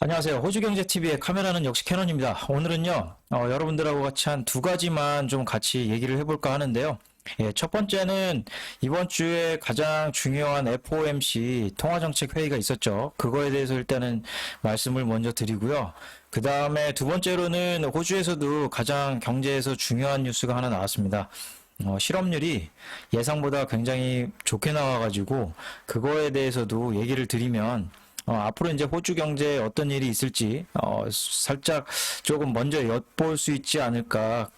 안녕하세요. 호주경제TV의 카메라는 역시 캐논입니다. 오늘은요, 여러분들하고 같이 한 두 가지만 좀 같이 얘기를 해볼까 하는데요. 예, 첫 번째는 이번 주에 가장 중요한 FOMC 통화정책 회의가 있었죠. 그거에 대해서 일단은 말씀을 먼저 드리고요. 그 다음에 두 번째로는 호주에서도 가장 경제에서 중요한 뉴스가 하나 나왔습니다. 실업률이 예상보다 굉장히 좋게 나와가지고 그거에 대해서도 얘기를 드리면 앞으로 이제 호주 경제에 어떤 일이 있을지 살짝 조금 먼저 엿볼 수 있지 않을까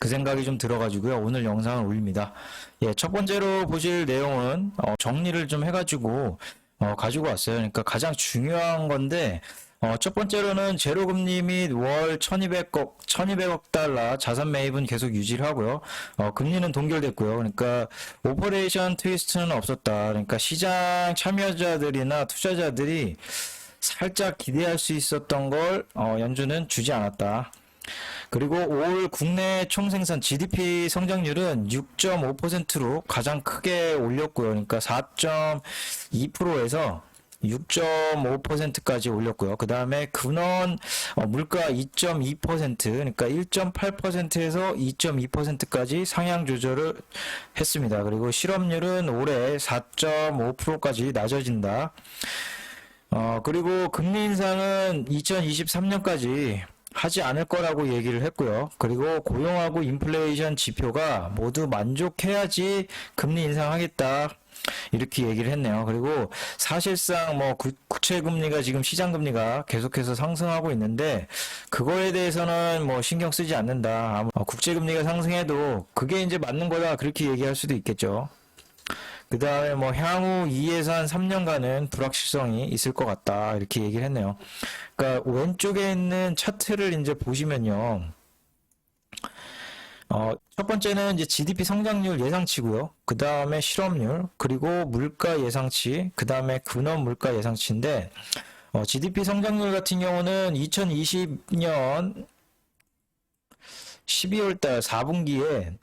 그 생각이 좀 들어가지고요. 오늘 영상을 올립니다. 예, 첫 번째로 보실 내용은 정리를 좀 해가지고 가지고 왔어요. 그러니까 가장 중요한 건데 첫 번째로는 제로금리 및 월 1200억 달러 자산 매입은 계속 유지를 하고요. 금리는 동결됐고요. 그러니까 오퍼레이션 트위스트는 없었다. 그러니까 시장 참여자들이나 투자자들이 살짝 기대할 수 있었던 걸 연준은 주지 않았다. 그리고 올 국내 총생산 GDP 성장률은 6.5%로 가장 크게 올렸고요. 그러니까 4.2%에서 6.5%까지 올렸고요. 그 다음에 근원 물가 2.2%, 그러니까 1.8%에서 2.2%까지 상향 조절을 했습니다. 그리고 실업률은 올해 4.5%까지 낮아진다. 그리고 금리 인상은 2023년까지 하지 않을 거라고 얘기를 했고요. 그리고 고용하고 인플레이션 지표가 모두 만족해야지 금리 인상하겠다. 이렇게 얘기를 했네요. 그리고 사실상 뭐 국채 금리가 지금 시장 금리가 계속해서 상승하고 있는데 그거에 대해서는 뭐 신경 쓰지 않는다. 국채 금리가 상승해도 그게 이제 맞는 거다. 그렇게 얘기할 수도 있겠죠. 그 다음에 뭐 향후 2에서 한 3년간은 불확실성이 있을 것 같다. 이렇게 얘기를 했네요. 그러니까 왼쪽에 있는 차트를 이제 보시면요. 첫 번째는 이제 GDP 성장률 예상치고요. 그 다음에 실업률, 그리고 물가 예상치, 그 다음에 근원 물가 예상치인데, GDP 성장률 같은 경우는 2020년 12월 달 4분기에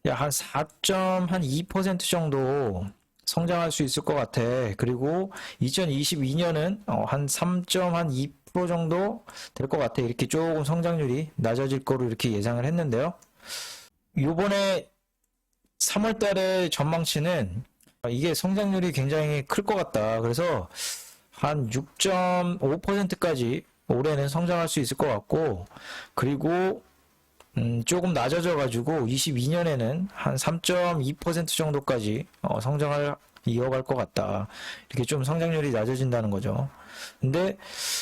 한 4.2% 정도 성장할 수 있을 것 같아. 그리고 2022년은 한 3.2% 정도 될 것 같아. 이렇게 조금 성장률이 낮아질 거로 이렇게 예상을 했는데요. 요번에 3월 달의 전망치는 이게 성장률이 굉장히 클 것 같다. 그래서 한 6.5%까지 올해는 성장할 수 있을 것 같고, 그리고 조금 낮아져가지고 22년에는 한 3.2% 정도까지 성장을 이어갈 것 같다. 이렇게 좀 성장률이 낮아진다는 거죠. 근데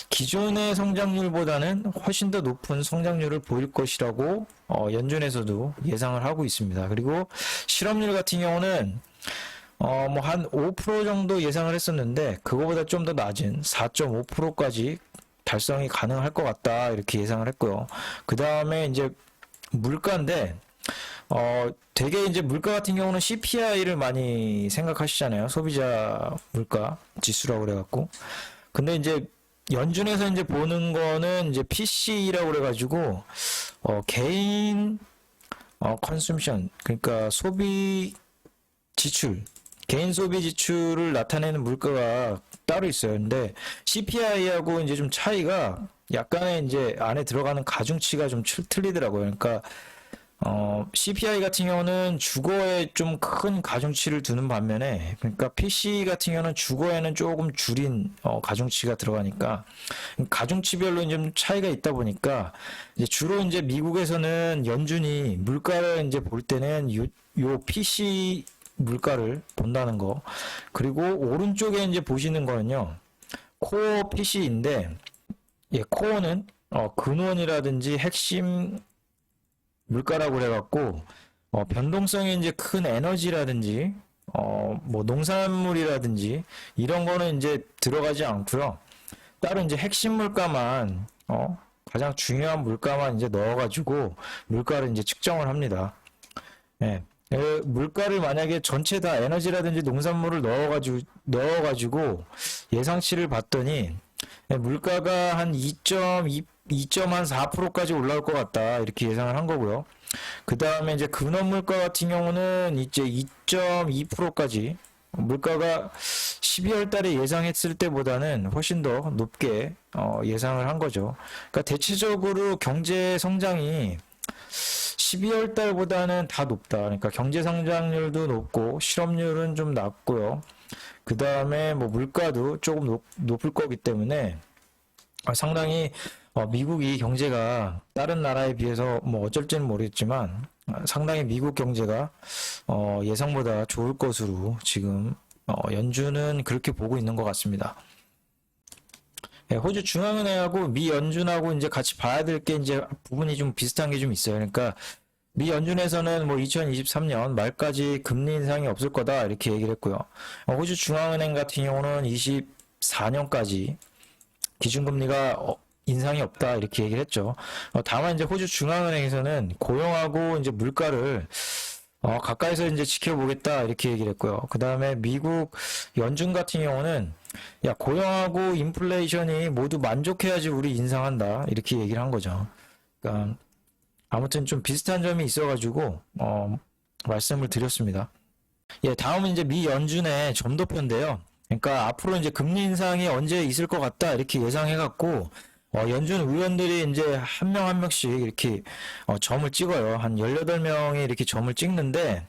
기존의 성장률보다는 훨씬 더 높은 성장률을 보일 것이라고 연준에서도 예상을 하고 있습니다. 그리고 실업률 같은 경우는 뭐 한 5% 정도 예상을 했었는데 그거보다 좀 더 낮은 4.5%까지 달성이 가능할 것 같다. 이렇게 예상을 했고요. 그 다음에 이제 물가인데 되게 이제 물가 같은 경우는 CPI를 많이 생각하시잖아요. 소비자 물가 지수라고 그래갖고. 근데 이제 연준에서 이제 보는 거는 이제 PC라고 그래가지고 개인 컨숨션, 그러니까 소비 지출, 개인 소비 지출을 나타내는 물가가 따로 있어요. 근데 CPI하고 이제 좀 차이가 약간의 이제 안에 들어가는 가중치가 좀 틀리더라고요. 그러니까 CPI 같은 경우는 주거에 좀 큰 가중치를 두는 반면에, 그러니까 PC 같은 경우는 주거에는 조금 줄인 가중치가 들어가니까 가중치별로 이제 좀 차이가 있다 보니까 이제 주로 이제 미국에서는 연준이 물가를 이제 볼 때는 요 PC 물가를 본다는 거. 그리고 오른쪽에 이제 보시는 거는요, 코어 PC인데, 예, 코어는 근원이라든지 핵심 물가라고 그래갖고 변동성이 이제 큰 에너지라든지 뭐 농산물이라든지 이런 거는 이제 들어가지 않고요. 따로 이제 핵심 물가만 가장 중요한 물가만 이제 넣어가지고 물가를 이제 측정을 합니다. 예. 물가를 만약에 전체 다 에너지라든지 농산물을 넣어가지고 예상치를 봤더니 물가가 한 2.4%까지 올라올 것 같다. 이렇게 예상을 한 거고요. 그 다음에 이제 근원 물가 같은 경우는 이제 2.2%까지 물가가 12월 달에 예상했을 때보다는 훨씬 더 높게 예상을 한 거죠. 그러니까 대체적으로 경제 성장이 12월 달보다는 다 높다. 그러니까 경제 성장률도 높고 실업률은 좀 낮고요. 그 다음에 뭐 물가도 조금 높을 거기 때문에 상당히 미국이 경제가 다른 나라에 비해서 뭐 어쩔지는 모르겠지만 상당히 미국 경제가 예상보다 좋을 것으로 지금 연준은 그렇게 보고 있는 것 같습니다. 예, 호주 중앙은행하고 미 연준하고 이제 같이 봐야 될 게 이제 부분이 좀 비슷한 게 좀 있어요. 그러니까 미 연준에서는 뭐 2023년 말까지 금리 인상이 없을 거다 이렇게 얘기를 했고요. 호주 중앙은행 같은 경우는 24년까지 기준금리가 인상이 없다 이렇게 얘기를 했죠. 다만 이제 호주 중앙은행에서는 고용하고 이제 물가를 가까이서 이제 지켜보겠다 이렇게 얘기를 했고요. 그 다음에 미국 연준 같은 경우는 야 고용하고 인플레이션이 모두 만족해야지 우리 인상한다 이렇게 얘기를 한 거죠. 그러니까 아무튼 좀 비슷한 점이 있어가지고 말씀을 드렸습니다. 예, 다음은 이제 미 연준의 점도표인데요. 그러니까 앞으로 이제 금리 인상이 언제 있을 것 같다 이렇게 예상해갖고 연준 의원들이 이제 한 명 한 명씩 이렇게 점을 찍어요. 한 18명이 이렇게 점을 찍는데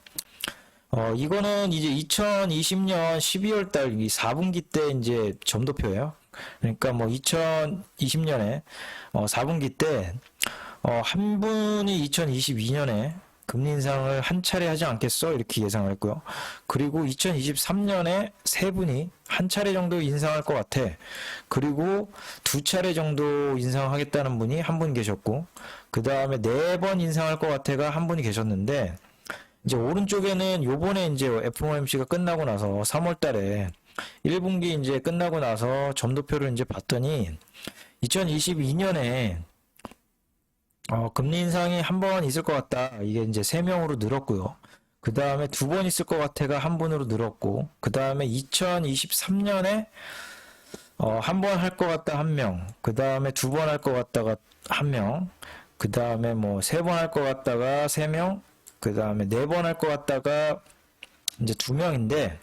이거는 이제 2020년 12월 달 4분기 때 이제 점도표예요. 그러니까 뭐 2020년에 4분기 때 한 분이 2022년에 금리 인상을 한 차례 하지 않겠어? 이렇게 예상을 했고요. 그리고 2023년에 세 분이 한 차례 정도 인상할 것 같아. 그리고 두 차례 정도 인상하겠다는 분이 한 분 계셨고, 그 다음에 4번 인상할 것 같아가 한 분이 계셨는데, 이제 오른쪽에는 요번에 이제 FOMC가 끝나고 나서 3월 달에 1분기 이제 끝나고 나서 점도표를 이제 봤더니 2022년에 금리 인상이 한 번 있을 것 같다. 이게 이제 3명으로 늘었고요. 그 다음에 2번 있을 것 같아가 한 분으로 늘었고, 그 다음에 2023년에 한 번 할 것 같다 한 명, 그 다음에 2번 할 것 같다가 한 명, 그 다음에 뭐 3번 할 것 같다가 3명, 그 다음에 4번 할 것 같다가 이제 2명인데,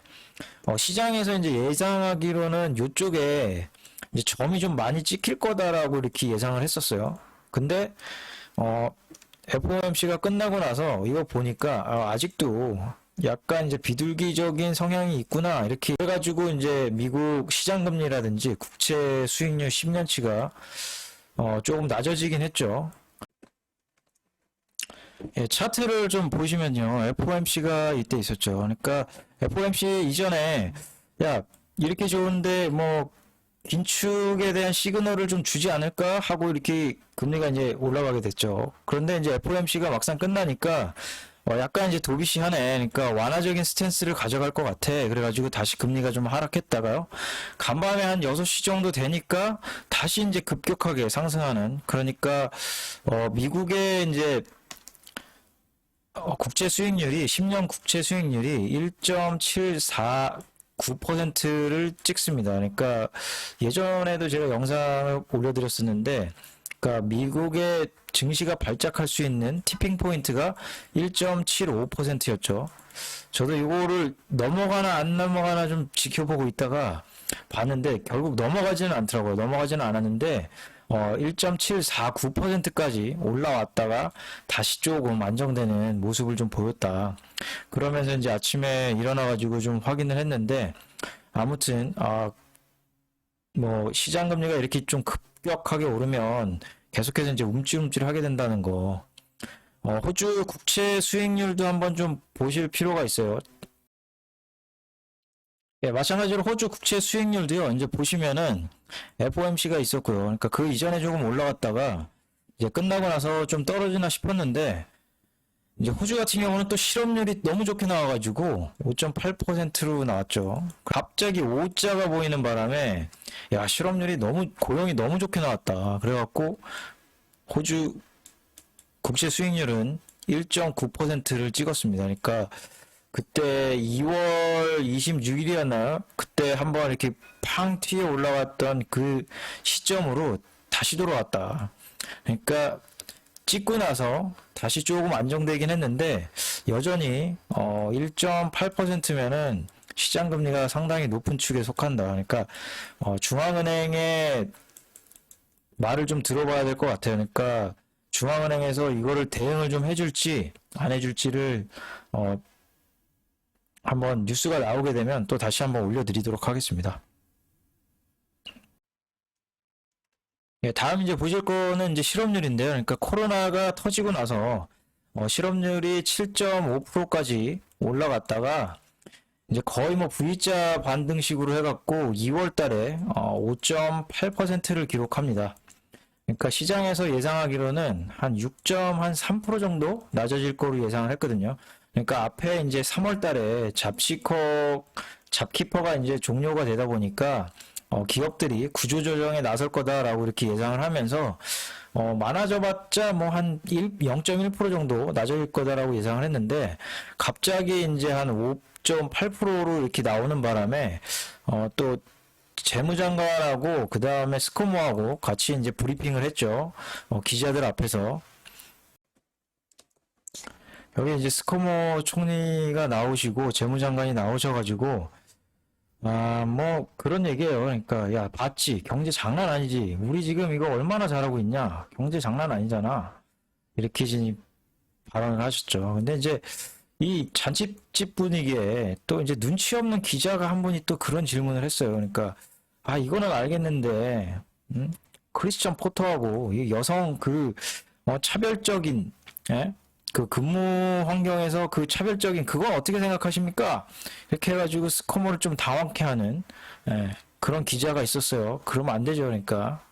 시장에서 이제 예상하기로는 요쪽에 이제 점이 좀 많이 찍힐 거다라고 이렇게 예상을 했었어요. 근데 FOMC가 끝나고 나서 이거 보니까 아직도 약간 이제 비둘기적인 성향이 있구나 이렇게 해가지고 이제 미국 시장금리라든지 국채 수익률 10년치가 조금 낮아지긴 했죠. 예, 차트를 좀 보시면요, FOMC가 이때 있었죠. 그러니까 FOMC 이전에 야 이렇게 좋은데 뭐 긴축에 대한 시그널을 좀 주지 않을까 하고 이렇게 금리가 이제 올라가게 됐죠. 그런데 이제 FOMC가 막상 끝나니까 약간 이제 도비시하네. 그러니까 완화적인 스탠스를 가져갈 것 같아. 그래가지고 다시 금리가 좀 하락했다가요. 간밤에 한 6시 정도 되니까 다시 이제 급격하게 상승하는. 그러니까 미국의 이제 국채 수익률이 10년 국채 수익률이 1.749%를 찍습니다. 그러니까 예전에도 제가 영상을 올려드렸었는데, 그러니까 미국의 증시가 발작할 수 있는 티핑 포인트가 1.75%였죠. 저도 이거를 넘어가나 안 넘어가나 좀 지켜보고 있다가 봤는데 결국 넘어가지는 않더라고요. 넘어가지는 않았는데 1.749%까지 올라왔다가 다시 조금 안정되는 모습을 좀 보였다. 그러면서 이제 아침에 일어나가지고 좀 확인을 했는데 아무튼 뭐 시장 금리가 이렇게 좀 급격하게 오르면 계속해서 이제 움찔움찔하게 된다는 거. 호주 국채 수익률도 한번 좀 보실 필요가 있어요. 예, 마찬가지로 호주 국채 수익률도요, 이제 보시면은 FOMC가 있었고요. 그러니까 그 이전에 조금 올라갔다가 이제 끝나고 나서 좀 떨어지나 싶었는데, 이제 호주 같은 경우는 또 실업률이 너무 좋게 나와가지고 5.8%로 나왔죠. 갑자기 5자가 보이는 바람에 야, 실업률이 너무, 고용이 너무 좋게 나왔다. 그래갖고 호주 국채 수익률은 1.9%를 찍었습니다. 그러니까 그때 2월 26일이었나요? 그때 한번 이렇게 팡 튀어 올라왔던 그 시점으로 다시 돌아왔다. 그러니까 찍고 나서 다시 조금 안정되긴 했는데 여전히 1.8%면은 시장 금리가 상당히 높은 축에 속한다. 그러니까 중앙은행의 말을 좀 들어봐야 될 것 같아요. 그러니까 중앙은행에서 이거를 대응을 좀 해줄지 안 해줄지를 한번 뉴스가 나오게 되면 또 다시 한번 올려드리도록 하겠습니다. 예, 다음 이제 보실 거는 이제 실업률인데요. 그러니까 코로나가 터지고 나서 실업률이 7.5%까지 올라갔다가 이제 거의 뭐 V자 반등식으로 해갖고 2월 달에 5.8%를 기록합니다. 그러니까 시장에서 예상하기로는 한 6.3% 정도 낮아질 거로 예상을 했거든요. 그러니까 앞에 이제 3월 달에 잡키퍼가 이제 종료가 되다 보니까 기업들이 구조조정에 나설 거다라고 이렇게 예상을 하면서 많아져봤자 뭐 한 0.1% 정도 낮아질 거다라고 예상을 했는데 갑자기 이제 한 5.8%로 이렇게 나오는 바람에 또 재무장관하고 그 다음에 스코모하고 같이 이제 브리핑을 했죠. 기자들 앞에서. 여기 이제 스코모 총리가 나오시고 재무장관이 나오셔가지고 뭐 그런 얘기예요. 그러니까 야 봤지 경제 장난 아니지. 우리 지금 이거 얼마나 잘하고 있냐. 경제 장난 아니잖아. 이렇게 발언을 하셨죠. 근데 이제 이 잔치집 분위기에 또 이제 눈치 없는 기자가 한 분이 또 그런 질문을 했어요. 그러니까 이거는 알겠는데 크리스천 포터하고 이 여성 그 차별적인 그 근무 환경에서 그 차별적인 그건 어떻게 생각하십니까? 이렇게 해가지고 스코모를 좀 당황케 하는 그런 기자가 있었어요. 그러면 안 되죠. 그러니까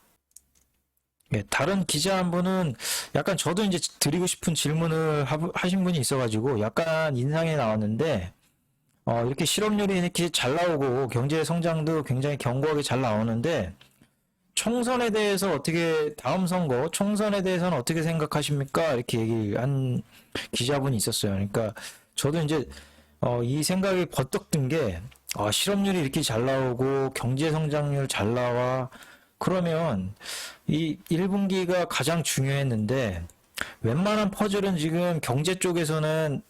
다른 기자 한 분은 약간 저도 이제 드리고 싶은 질문을 하신 분이 있어가지고 약간 인상이 나왔는데 이렇게 실업률이 이렇게 잘 나오고 경제 성장도 굉장히 견고하게 잘 나오는데 총선에 대해서 다음 선거 총선에 대해서는 어떻게 생각하십니까? 이렇게 얘기한 기자분이 있었어요. 그러니까 저도 이제 이 생각이 버떡 든 게 실업률이 이렇게 잘 나오고 경제 성장률 잘 나와 그러면 이 1분기가 가장 중요했는데 웬만한 퍼즐은 지금 경제 쪽에서는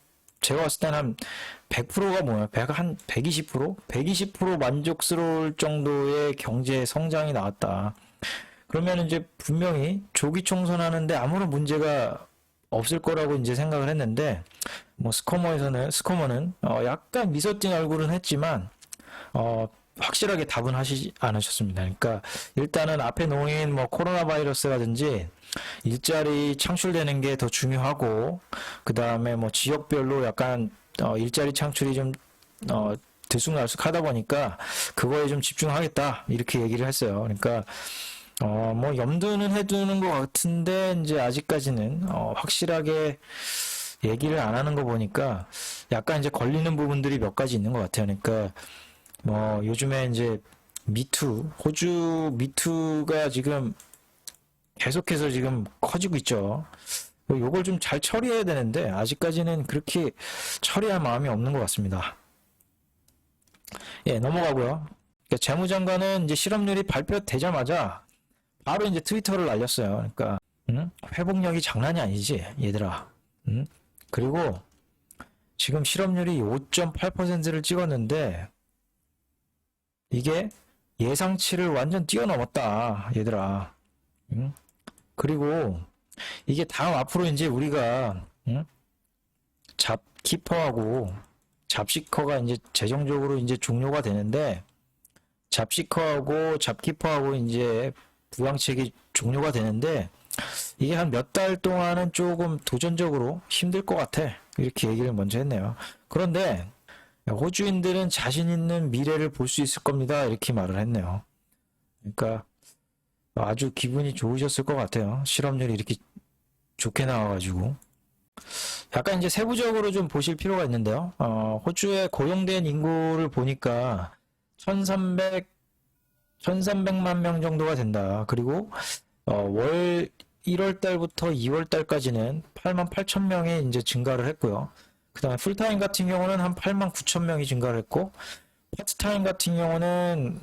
제가 봤을 때는 한 100%가 뭐야? 한 120%? 120% 만족스러울 정도의 경제 성장이 나왔다. 그러면 이제 분명히 조기 총선하는데 아무런 문제가 없을 거라고 이제 생각을 했는데, 뭐 스코머는 약간 미소 띈 얼굴은 했지만, 확실하게 답은 하시지 않으셨습니다. 그러니까 일단은 앞에 놓인 뭐 코로나 바이러스라든지 일자리 창출되는 게 더 중요하고 그 다음에 뭐 지역별로 약간 일자리 창출이 좀 들쑥날쑥하다 보니까 그거에 좀 집중하겠다 이렇게 얘기를 했어요. 그러니까 뭐 염두는 해두는 것 같은데 이제 아직까지는 확실하게 얘기를 안 하는 거 보니까 약간 이제 걸리는 부분들이 몇 가지 있는 것 같아요. 그러니까 뭐 요즘에 이제 호주 미투가 지금 계속해서 지금 커지고 있죠. 요걸 좀 잘 처리해야 되는데 아직까지는 그렇게 처리할 마음이 없는 것 같습니다. 예, 넘어가고요. 그러니까 재무장관은 이제 실업률이 발표되자마자 바로 이제 트위터를 날렸어요. 그러니까 회복력이 장난이 아니지, 얘들아. 그리고 지금 실업률이 5.8%를 찍었는데 이게 예상치를 완전 뛰어넘었다, 얘들아. 그리고 이게 다음 앞으로 이제 우리가 잡키퍼하고 잡시커가 이제 재정적으로 이제 종료가 되는데 잡시커하고 잡키퍼하고 이제 부양책이 종료가 되는데 이게 한 몇 달 동안은 조금 도전적으로 힘들 것 같아. 이렇게 얘기를 먼저 했네요. 그런데 호주인들은 자신 있는 미래를 볼 수 있을 겁니다. 이렇게 말을 했네요. 그러니까 아주 기분이 좋으셨을 것 같아요. 실업률이 이렇게 좋게 나와가지고. 약간 이제 세부적으로 좀 보실 필요가 있는데요. 호주의 고용된 인구를 보니까 1300만 명 정도가 된다. 그리고 월 1월 달부터 2월 달까지는 8만 8천 명이 이제 증가를 했고요. 그 다음에 풀타임 같은 경우는 한 8만 9천 명이 증가를 했고, 파트타임 같은 경우는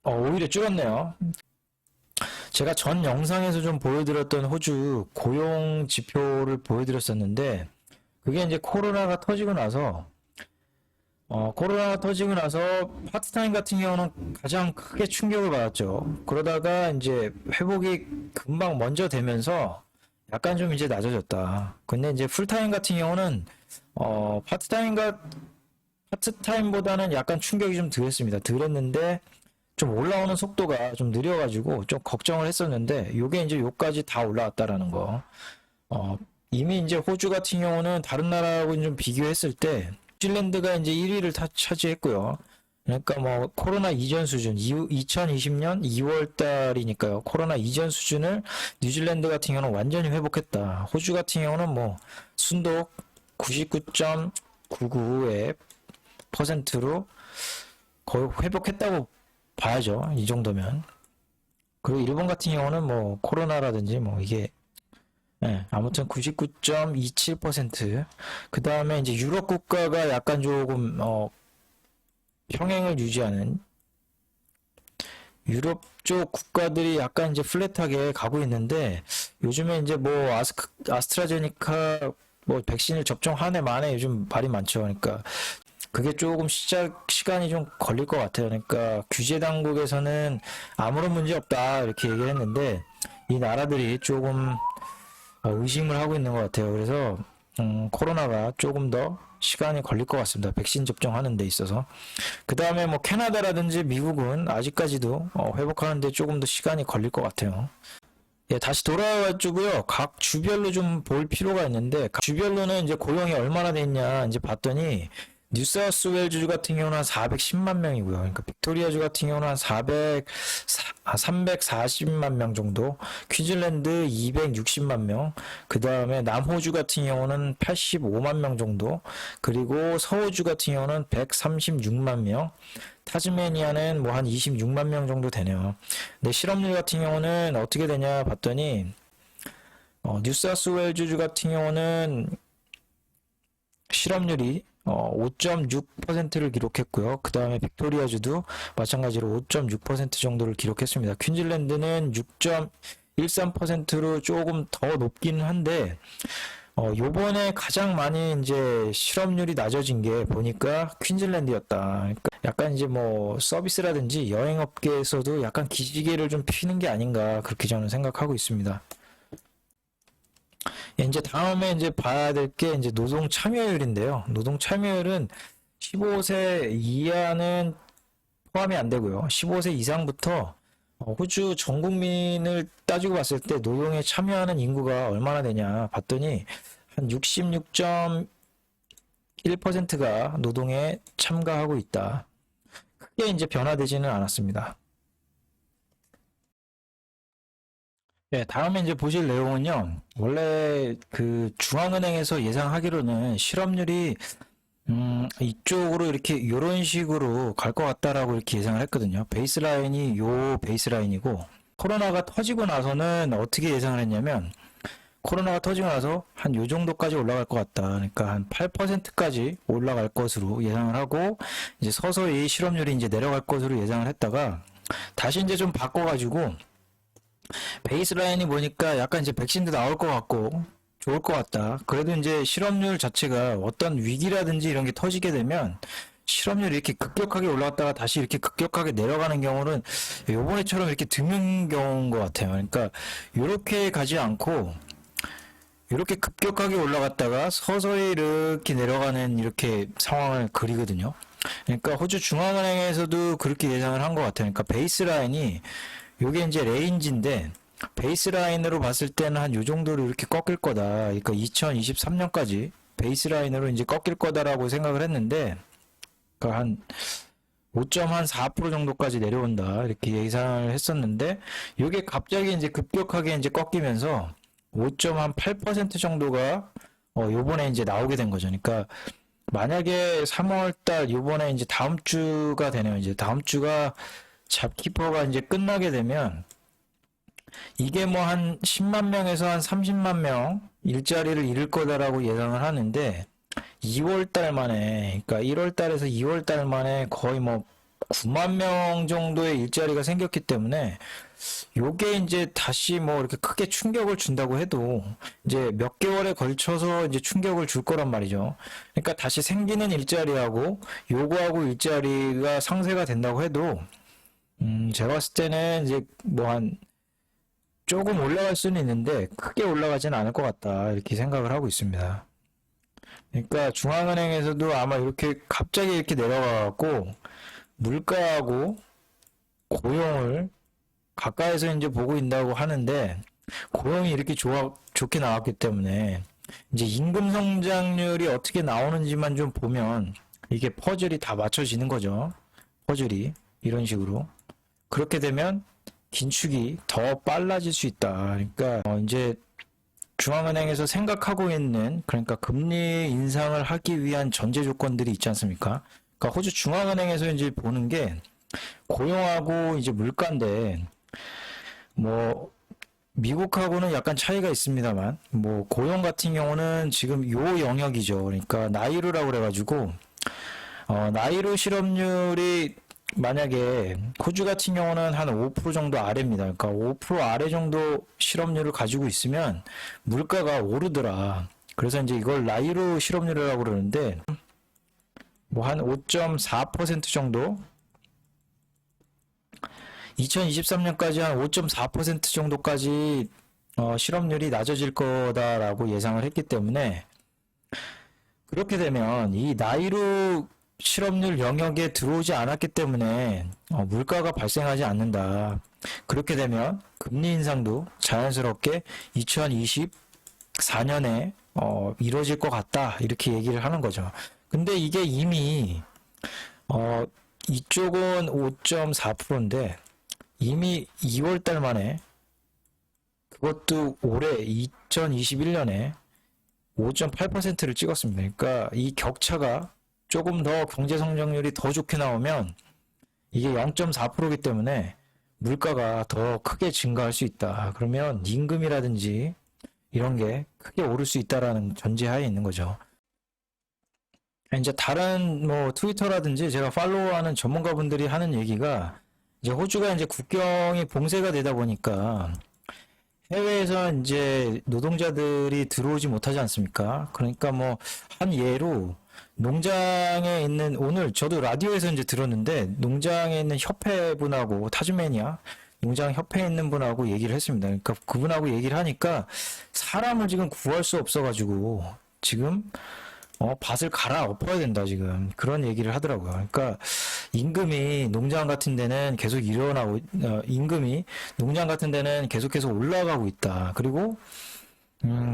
오히려 줄었네요. 제가 전 영상에서 좀 보여드렸던 호주 고용 지표를 보여드렸었는데, 그게 이제 코로나가 터지고 나서 코로나 터지고 나서 파트타임 같은 경우는 가장 크게 충격을 받았죠. 그러다가 이제 회복이 금방 먼저 되면서 약간 좀 이제 낮아졌다. 근데 이제 풀타임 같은 경우는 파트타임과 파트타임보다는 약간 충격이 좀 덜했습니다. 덜했는데 좀 올라오는 속도가 좀 느려가지고 좀 걱정을 했었는데 요게 이제 요까지 다 올라왔다라는 거. 이미 이제 호주 같은 경우는 다른 나라하고 좀 비교했을 때 뉴질랜드가 이제 1위를 차지했고요. 그러니까 뭐 코로나 이전 수준, 2020년 2월 달이니까요. 코로나 이전 수준을 뉴질랜드 같은 경우는 완전히 회복했다. 호주 같은 경우는 뭐 순도 99.99의 퍼센트로 거의 회복했다고 봐야죠. 이 정도면. 그리고 일본 같은 경우는 뭐 코로나라든지 뭐 이게 아무튼 99.27%. 그 다음에 이제 유럽 국가가 약간 조금 평행을 유지하는 유럽 쪽 국가들이 약간 이제 플랫하게 가고 있는데 요즘에 이제 뭐 아스트라제니카 뭐 백신을 접종한 해 만에 요즘 말이 많죠. 그러니까 그게 조금 시간이 좀 걸릴 것 같아요. 그러니까 규제 당국에서는 아무런 문제 없다 이렇게 얘기를 했는데 이 나라들이 조금 의심을 하고 있는 것 같아요. 그래서 코로나가 조금 더 시간이 걸릴 것 같습니다. 백신 접종하는 데 있어서. 그 다음에 뭐 캐나다라든지 미국은 아직까지도 회복하는데 조금 더 시간이 걸릴 것 같아요. 예, 다시 돌아와가지고요. 각 주별로 좀 볼 필요가 있는데, 각 주별로는 이제 고용이 얼마나 됐냐, 이제 봤더니, 뉴사우스웨일주 같은 경우는 한 410만 명이고요. 그러니까 빅토리아주 같은 경우는 한 340만 명 정도, 퀴즐랜드 260만 명, 그 다음에 남호주 같은 경우는 85만 명 정도, 그리고 서호주 같은 경우는 136만 명, 타즈메니아는 뭐 한 26만 명 정도 되네요. 근데 실업률 같은 경우는 어떻게 되냐 봤더니 뉴사우스웨일주 같은 경우는 실업률이 5.6%를 기록했고요. 그 다음에 빅토리아주도 마찬가지로 5.6% 정도를 기록했습니다. 퀸즐랜드는 6.13%로 조금 더 높긴 한데 요번에 가장 많이 이제 실업률이 낮아진 게 보니까 퀸즐랜드였다. 그러니까 약간 이제 뭐 서비스라든지 여행업계에서도 약간 기지개를 좀 피는 게 아닌가 그렇게 저는 생각하고 있습니다. 이제 다음에 이제 봐야 될 게 이제 노동 참여율인데요. 노동 참여율은 15세 이하는 포함이 안 되고요. 15세 이상부터 호주 전 국민을 따지고 봤을 때 노동에 참여하는 인구가 얼마나 되냐 봤더니 한 66.1%가 노동에 참가하고 있다. 크게 이제 변화되지는 않았습니다. 네, 다음에 이제 보실 내용은요. 원래 그 중앙은행에서 예상하기로는 실업률이 이쪽으로 이렇게 요런 식으로 갈 것 같다라고 이렇게 예상을 했거든요. 베이스라인이 요 베이스라인이고 코로나가 터지고 나서는 어떻게 예상을 했냐면 코로나가 터지고 나서 한 요 정도까지 올라갈 것 같다. 그러니까 한 8%까지 올라갈 것으로 예상을 하고 이제 서서히 실업률이 이제 내려갈 것으로 예상을 했다가 다시 이제 좀 바꿔가지고 베이스라인이 보니까 약간 이제 백신도 나올 것 같고 좋을 것 같다. 그래도 이제 실업률 자체가 어떤 위기라든지 이런 게 터지게 되면 실업률이 이렇게 급격하게 올라갔다가 다시 이렇게 급격하게 내려가는 경우는 요번에처럼 이렇게 드문 경우인 것 같아요. 그러니까 이렇게 가지 않고 이렇게 급격하게 올라갔다가 서서히 이렇게 내려가는 이렇게 상황을 그리거든요. 그러니까 호주 중앙은행에서도 그렇게 예상을 한 것 같아요. 그러니까 베이스라인이 요게 이제 레인지인데 베이스라인으로 봤을 때는 한 요 정도로 이렇게 꺾일 거다. 그러니까 2023년까지 베이스라인으로 이제 꺾일 거다라고 생각을 했는데 그러니까 한 5.4% 정도까지 내려온다. 이렇게 예상을 했었는데 요게 갑자기 이제 급격하게 이제 꺾이면서 5.8% 정도가 요번에 이제 나오게 된 거죠. 그러니까 만약에 3월 달 요번에 이제 다음 주가 되네요. 이제 다음 주가 잡키퍼가 이제 끝나게 되면 이게 뭐 한 10만 명에서 한 30만 명 일자리를 잃을 거다라고 예상을 하는데 2월 달 만에 그러니까 1월 달에서 2월 달 만에 거의 뭐 9만 명 정도의 일자리가 생겼기 때문에 요게 이제 다시 뭐 이렇게 크게 충격을 준다고 해도 이제 몇 개월에 걸쳐서 이제 충격을 줄 거란 말이죠. 그러니까 다시 생기는 일자리하고 요거하고 일자리가 상쇄가 된다고 해도 제가 봤을 때는 이제 뭐 한 조금 올라갈 수는 있는데 크게 올라가지는 않을 것 같다 이렇게 생각을 하고 있습니다. 그러니까 중앙은행에서도 아마 이렇게 갑자기 이렇게 내려가갖고 물가하고 고용을 가까이서 이제 보고 있다고 하는데 고용이 이렇게 좋게 나왔기 때문에 이제 임금 성장률이 어떻게 나오는지만 좀 보면 이게 퍼즐이 다 맞춰지는 거죠. 퍼즐이 이런 식으로 그렇게 되면 긴축이 더 빨라질 수 있다. 그러니까 이제 중앙은행에서 생각하고 있는 그러니까 금리 인상을 하기 위한 전제 조건들이 있지 않습니까? 그러니까 호주 중앙은행에서 이제 보는 게 고용하고 이제 물가인데 뭐 미국하고는 약간 차이가 있습니다만 뭐 고용 같은 경우는 지금 요 영역이죠. 그러니까 나이루라고 그래가지고 나이루 실업률이 만약에 호주 같은 경우는 한 5% 정도 아래입니다. 그러니까 5% 아래 정도 실업률을 가지고 있으면 물가가 오르더라. 그래서 이제 이걸 나이루 실업률이라고 그러는데 뭐 한 5.4% 정도 2023년까지 한 5.4% 정도까지 실업률이 낮아질 거다라고 예상을 했기 때문에 그렇게 되면 이 나이루 실업률 영역에 들어오지 않았기 때문에 물가가 발생하지 않는다. 그렇게 되면 금리 인상도 자연스럽게 2024년에 이루어질 것 같다. 이렇게 얘기를 하는 거죠. 근데 이게 이미 이쪽은 5.4%인데 이미 2월 달 만에 그것도 올해 2021년에 5.8%를 찍었습니다. 그러니까 이 격차가 조금 더 경제 성장률이 더 좋게 나오면 이게 0.4%이기 때문에 물가가 더 크게 증가할 수 있다. 그러면 임금이라든지 이런 게 크게 오를 수 있다라는 전제하에 있는 거죠. 이제 다른 뭐 트위터라든지 제가 팔로우하는 전문가분들이 하는 얘기가 이제 호주가 이제 국경이 봉쇄가 되다 보니까 해외에서 이제 노동자들이 들어오지 못하지 않습니까? 그러니까 뭐 한 예로 농장에 있는 오늘 저도 라디오에서 이제 들었는데 농장에 있는 협회분하고 타즈메니아 농장 협회에 있는 분하고 얘기를 했습니다. 그러니까 그분하고 얘기를 하니까 사람을 지금 구할 수 없어가지고 지금 밭을 갈아엎어야 된다 지금 그런 얘기를 하더라고요. 그러니까 임금이 농장 같은 데는 계속 일어나고 임금이 농장 같은 데는 계속해서 올라가고 있다. 그리고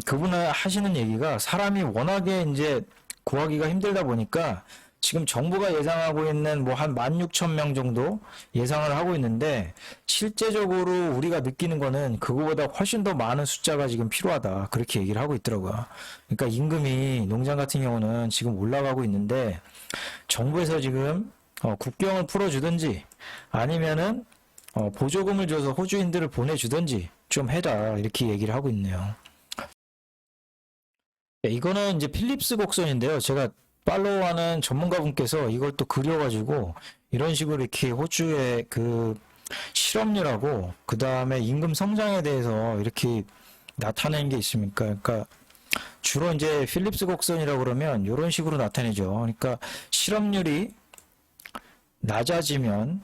그분은 하시는 얘기가 사람이 워낙에 이제 구하기가 힘들다 보니까 지금 정부가 예상하고 있는 뭐 한 16,000명 정도 예상을 하고 있는데 실제적으로 우리가 느끼는 거는 그거보다 훨씬 더 많은 숫자가 지금 필요하다. 그렇게 얘기를 하고 있더라고요. 그러니까 임금이 농장 같은 경우는 지금 올라가고 있는데 정부에서 지금 국경을 풀어주든지 아니면은 보조금을 줘서 호주인들을 보내주든지 좀 해라. 이렇게 얘기를 하고 있네요. 네, 이거는 이제 필립스 곡선인데요. 제가 팔로우하는 전문가분께서 이걸 또 그려가지고 이런 식으로 이렇게 호주의 그 실업률하고 그 다음에 임금 성장에 대해서 이렇게 나타내는 게 있습니까? 그러니까 주로 이제 필립스 곡선이라고 그러면 이런 식으로 나타내죠. 그러니까 실업률이 낮아지면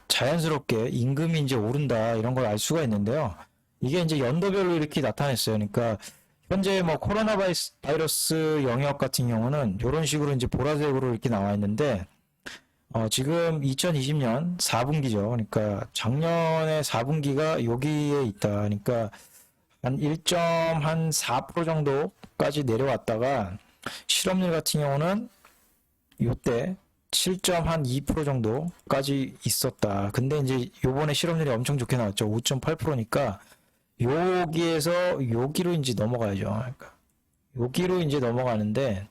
자연스럽게 임금이 이제 오른다 이런 걸 알 수가 있는데요. 이게 이제 연도별로 이렇게 나타냈어요. 그러니까 현재 뭐 코로나 바이러스 영역 같은 경우는 이런 식으로 이제 보라색으로 이렇게 나와 있는데 지금 2020년 4분기죠. 그러니까 작년에 4분기가 여기에 있다. 그러니까 한 1.4% 정도까지 내려왔다가 실업률 같은 경우는 이때 7.2% 정도까지 있었다. 근데 이제 요번에 실업률이 엄청 좋게 나왔죠. 5.8%니까 여기에서 여기로 이제 넘어가야죠. 그러니까 여기로 이제 넘어가는데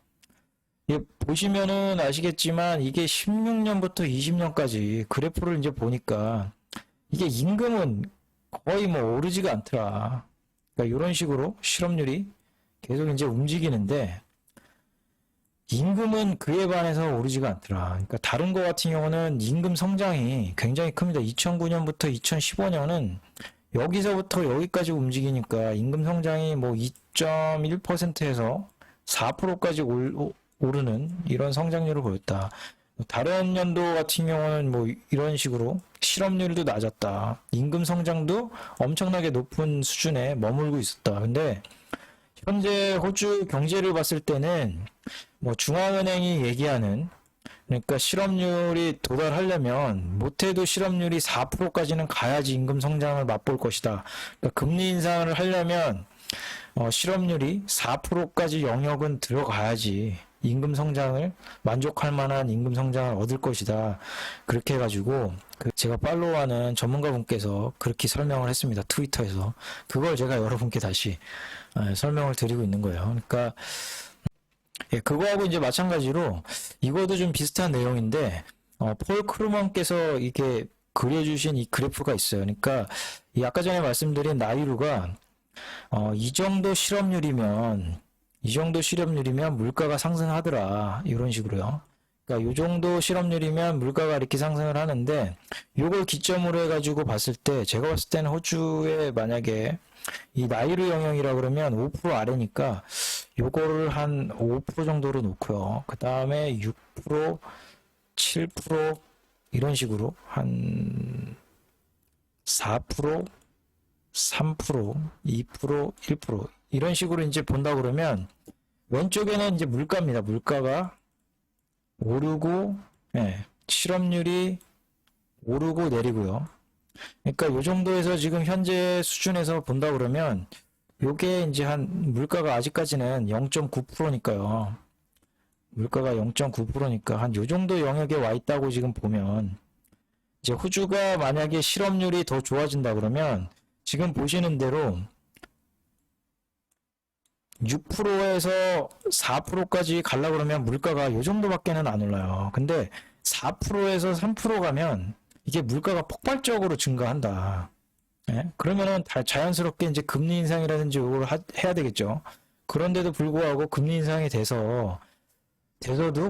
보시면은 아시겠지만 이게 16년부터 20년까지 그래프를 이제 보니까 이게 임금은 거의 뭐 오르지가 않더라. 그러니까 이런 식으로 실업률이 계속 이제 움직이는데 임금은 그에 반해서 오르지가 않더라. 그러니까 다른 거 같은 경우는 임금 성장이 굉장히 큽니다. 2009년부터 2015년은 여기서부터 여기까지 움직이니까 임금 성장이 뭐 2.1%에서 4%까지 오르는 이런 성장률을 보였다. 다른 연도 같은 경우는 뭐 이런 식으로 실업률도 낮았다. 임금 성장도 엄청나게 높은 수준에 머물고 있었다. 근데 현재 호주 경제를 봤을 때는 뭐 중앙은행이 얘기하는, 그러니까 실업률이 도달하려면 못해도 실업률이 4%까지는 가야지 임금 성장을 맛볼 것이다. 그러니까 금리 인상을 하려면 실업률이 4%까지 영역은 들어가야지 임금 성장을 만족할 만한 임금 성장을 얻을 것이다. 그렇게 해가지고 제가 팔로우하는 전문가분께서 그렇게 설명을 했습니다. 트위터에서. 그걸 제가 여러분께 다시 설명을 드리고 있는 거예요. 그러니까 예, 그거하고 이제 마찬가지로 이거도 좀 비슷한 내용인데 폴 크루먼께서 이렇게 그려주신 이 그래프가 있어요. 그러니까 이 아까 전에 말씀드린 나이루가 이 정도 실업률이면 물가가 상승하더라. 이런 식으로요. 그러니까 이 정도 실업률이면 물가가 이렇게 상승을 하는데 요걸 기점으로 해가지고 봤을 때 제가 봤을 때는 호주에 만약에 이 나이루 영역이라 그러면 5% 아래니까 요거를 한 5% 정도로 놓고요. 그 다음에 6%, 7% 이런 식으로 한 4%, 3%, 2%, 1% 이런 식으로 이제 본다 그러면 왼쪽에는 이제 물가입니다. 물가가 오르고, 예, 실업률이 오르고 내리고요. 그러니까 요 정도에서 지금 현재 수준에서 본다 그러면 요게 이제 한 물가가 아직까지는 0.9%니까요. 물가가 0.9%니까 한 요 정도 영역에 와 있다고 지금 보면 이제 호주가 만약에 실업률이 더 좋아진다 그러면 지금 보시는 대로 6%에서 4%까지 갈라 그러면 물가가 요 정도밖에는 안 올라요. 근데 4%에서 3% 가면 이게 물가가 폭발적으로 증가한다. 예? 그러면은 자연스럽게 이제 금리 인상이라든지 이걸 해야 되겠죠. 그런데도 불구하고 금리 인상이 돼서도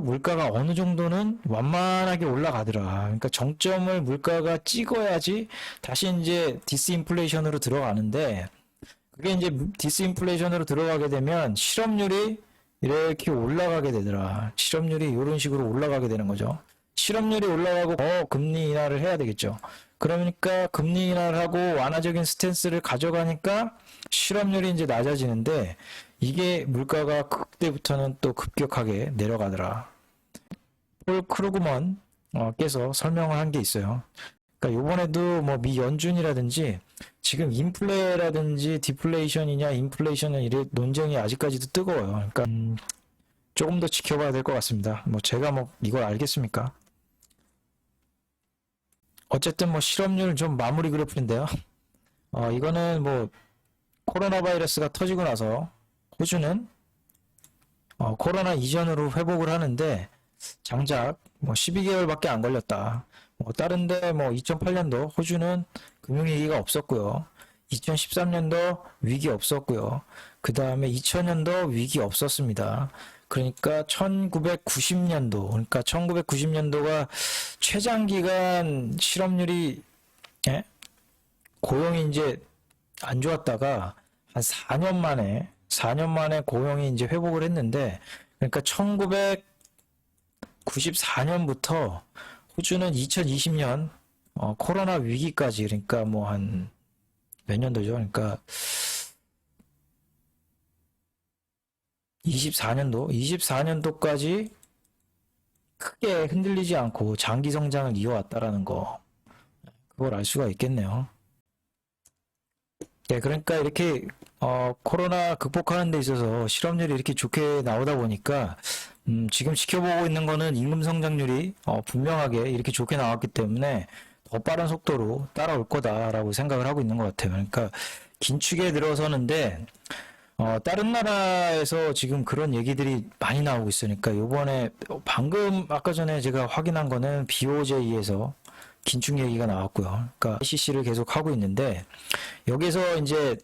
물가가 어느 정도는 완만하게 올라가더라. 그러니까 정점을 물가가 찍어야지 다시 이제 디스인플레이션으로 들어가는데 그게 이제 디스인플레이션으로 들어가게 되면 실업률이 이렇게 올라가게 되더라. 실업률이 이런 식으로 올라가게 되는 거죠. 실업률이 올라가고 금리 인하를 해야 되겠죠. 그러니까 금리 인하를 하고 완화적인 스탠스를 가져가니까 실업률이 이제 낮아지는데 이게 물가가 그때부터는 또 급격하게 내려가더라. 폴 크루그먼 께서 설명을 한 게 있어요. 그러니까 요번에도 뭐 미 연준이라든지 지금 인플레라든지 디플레이션이냐 인플레이션은 이래 논쟁이 아직까지도 뜨거워요. 그러니까 조금 더 지켜봐야 될 것 같습니다. 뭐 제가 뭐 이걸 알겠습니까? 어쨌든 뭐 실업률 좀 마무리 그래프인데요. 이거는 뭐 코로나 바이러스가 터지고 나서 호주는 코로나 이전으로 회복을 하는데 장작 뭐 12개월밖에 안 걸렸다. 뭐 다른데 뭐 2008년도 호주는 금융위기가 없었고요. 2013년도 위기 없었고요. 그 다음에 2000년도 위기 없었습니다. 그러니까 1990년도, 그러니까 1990년도가 최장기간 실업률이, 예? 고용이 이제 안 좋았다가 한 4년 만에 고용이 이제 회복을 했는데, 그러니까 1994년부터 호주는 2020년 코로나 위기까지, 그러니까 뭐 한 몇 년도죠? 그러니까 24년도까지 크게 흔들리지 않고 장기 성장을 이어왔다라는 거, 그걸 알 수가 있겠네요. 네, 그러니까 이렇게 코로나 극복하는 데 있어서 실업률이 이렇게 좋게 나오다 보니까 지금 지켜보고 있는 거는 임금 성장률이 분명하게 이렇게 좋게 나왔기 때문에 더 빠른 속도로 따라올 거다라고 생각을 하고 있는 것 같아요. 그러니까 긴축에 들어서는데 다른 나라에서 지금 그런 얘기들이 많이 나오고 있으니까 요번에 방금 아까 전에 제가 확인한 거는 BOJ에서 긴축 얘기가 나왔고요. 그러니까 YCC를 계속 하고 있는데 여기서 이제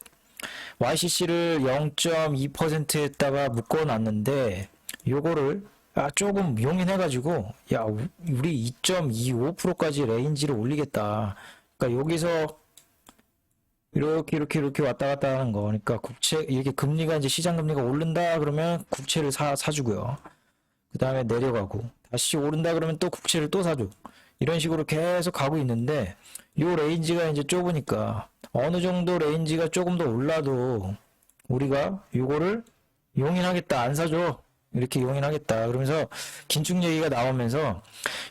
YCC를 0.2%에다가 묶어놨는데 요거를 조금 용인해가지고, 야, 우리 2.25%까지 레인지를 올리겠다. 그러니까 여기서 이렇게 왔다 갔다 하는 거. 그러니까 이렇게 금리가 이제 시장 금리가 오른다 그러면 국채를 사주고요. 그 다음에 내려가고, 다시 오른다 그러면 또 국채를 또 사줘. 이런 식으로 계속 가고 있는데, 요 레인지가 이제 좁으니까, 어느 정도 레인지가 조금 더 올라도, 우리가 요거를 용인하겠다, 안 사줘. 이렇게 용인하겠다. 그러면서 긴축 얘기가 나오면서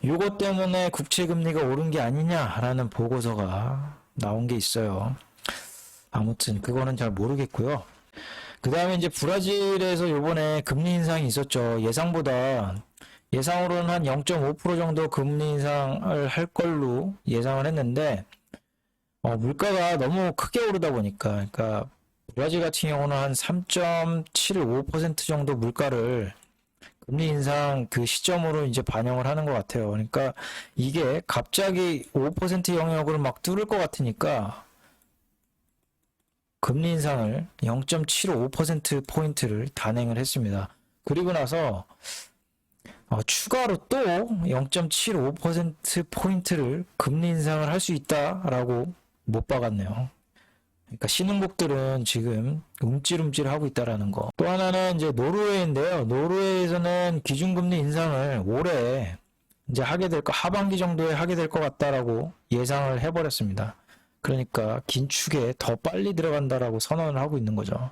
요것 때문에 국채 금리가 오른 게 아니냐라는 보고서가 나온 게 있어요. 아무튼 그거는 잘 모르겠고요. 그 다음에 이제 브라질에서 요번에 금리 인상이 있었죠. 예상으로는 한 0.5% 정도 금리 인상을 할 걸로 예상을 했는데, 물가가 너무 크게 오르다 보니까, 그러니까 브라질 같은 경우는 한 3.75% 정도 물가를 금리 인상 그 시점으로 이제 반영을 하는 것 같아요. 그러니까 이게 갑자기 5% 영역을 막 뚫을 것 같으니까 금리 인상을 0.75%포인트를 단행을 했습니다. 그리고 나서 추가로 또 0.75%포인트를 금리 인상을 할 수 있다라고 못 박았네요. 그러니까 신흥국들은 지금 움찔움찔 하고 있다라는 거. 또 하나는 이제 노르웨이인데요. 노르웨이에서는 기준금리 인상을 올해 이제 하반기 정도에 하게 될 것 같다라고 예상을 해버렸습니다. 그러니까 긴축에 더 빨리 들어간다라고 선언을 하고 있는 거죠.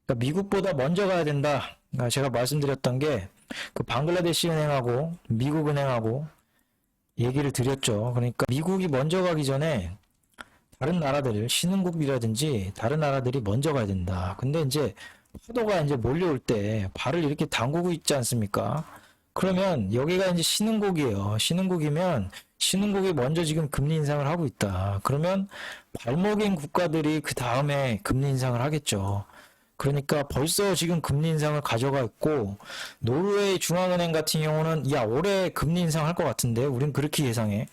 그러니까 미국보다 먼저 가야 된다. 그러니까 제가 말씀드렸던 게 그 방글라데시 은행하고 미국 은행하고 얘기를 드렸죠. 그러니까 미국이 먼저 가기 전에 다른 나라들, 신흥국이라든지 다른 나라들이 먼저 가야 된다. 근데 이제 파도가 이제 몰려올 때 발을 이렇게 담그고 있지 않습니까? 그러면 여기가 이제 신흥국이에요. 신흥국이면 신흥국이 먼저 지금 금리 인상을 하고 있다. 그러면 발목인 국가들이 그 다음에 금리 인상을 하겠죠. 그러니까 벌써 지금 금리 인상을 가져가 있고, 노르웨이 중앙은행 같은 경우는 야, 올해 금리 인상할 것 같은데 우린 그렇게 예상해.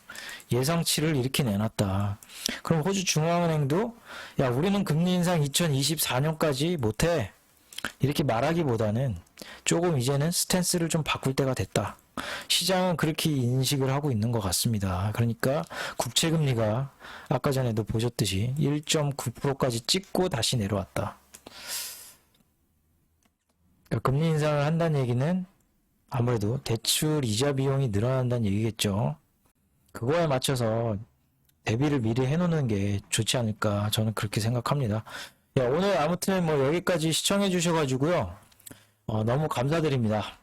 예상치를 이렇게 내놨다. 그럼 호주 중앙은행도 야, 우리는 금리 인상 2024년까지 못해. 이렇게 말하기보다는 조금 이제는 스탠스를 좀 바꿀 때가 됐다. 시장은 그렇게 인식을 하고 있는 것 같습니다. 그러니까 국채 금리가 아까 전에도 보셨듯이 1.9%까지 찍고 다시 내려왔다. 그러니까 금리 인상을 한다는 얘기는 아무래도 대출 이자 비용이 늘어난다는 얘기겠죠. 그거에 맞춰서 대비를 미리 해놓는 게 좋지 않을까 저는 그렇게 생각합니다. 야, 오늘 아무튼 뭐 여기까지 시청해 주셔가지고요. 너무 감사드립니다.